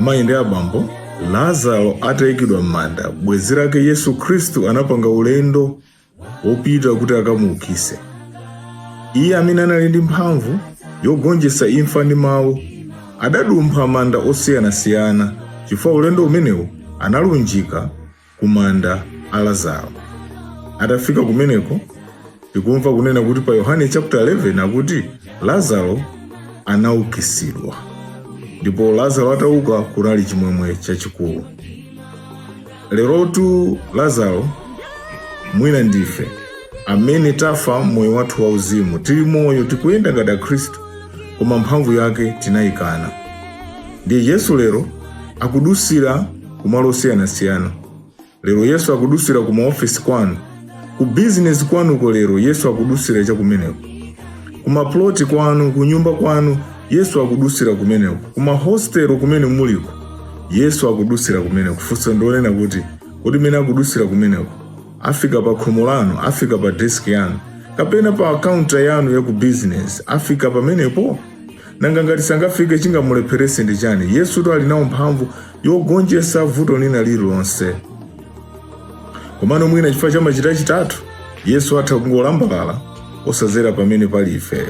amayi ndi abambo, Lazaro atayikidwa m'manda, bwenzi lake Yesu Khristu anapanga ulendo wopita kuti akamuukitse. Iye amene anali ndi mphamvu yogonjetsa imfa ndi mawu adadumpha manda osiyanasiyana, chifukwa ulendo umenewu analunjika ku manda a Lazaro. Atafika kumeneko, tikumva kunena kuti pa Yohane chapter 11 akuti Lazaro anaukitsidwa. Ndipo Lazaro atauka kunali chimwemwe chachikulu. Lerotu Lazaro mwina ndife amene tafa moyo wathu wauzimu, tili moyo tikuyenda ngati Khristu, koma mphamvu yake tinayikana. Ndiye Yesu lero akudutsira kumalo osiyanasiyana. Lero Yesu akudutsira ku maofisi kwanu, ku business kwanuko lero Yesu akudutsira chakumeneko. Kuma ploti kwanu, ku nyumba kwanu, Yesu akudutsira kumeneko. Kuma hostel kumene muliko, Yesu akudutsira kumeneko. Funso ndionena kuti kodi mene akudutsira kumeneko afika pa khomo lanu, afika pa desk yanu, kapena pa account yanu ya ku business, afika pamenepo? Nanga ngati sangafike chingamulepherese ndi chani? Yesu to ali nawo mphamvu yogonjetsa vuto lina lililonse. Komano mwina chifukwa cha machita chitatu, Yesu atha kungolambalala osazera pamene pali ifeyo.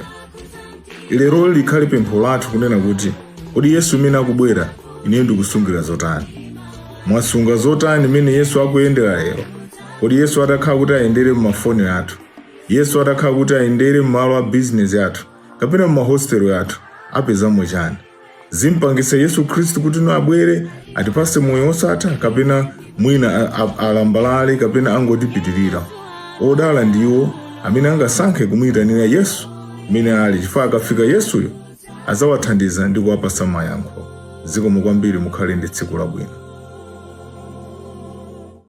Lero likhale pempho lathu kunena kuti kodi Yesu amene akubwera ine ndikusungira zotani? Mwasunga zotani mene Yesu akuyendera lero? Kodi Yesu atakhala kuti ayendere mumafoni athu? Yesu atakhala kuti ayendere mmalo a business athu, kapena mumahostelo yathu, apezamo chani? Zimpangisa Yesu Khristu kuti abwere atipase moyo osatha, kapena mwina alambalale, kapena angotipitirira? Odala ndiwo amene angasankhe kumuyitanira Yesu amene ali, chifukwa akafika Yesuyo azawathandiza ndi kuwapasa mayankho. Zikomo kwambiri, mukhale ndi tsiku labwino.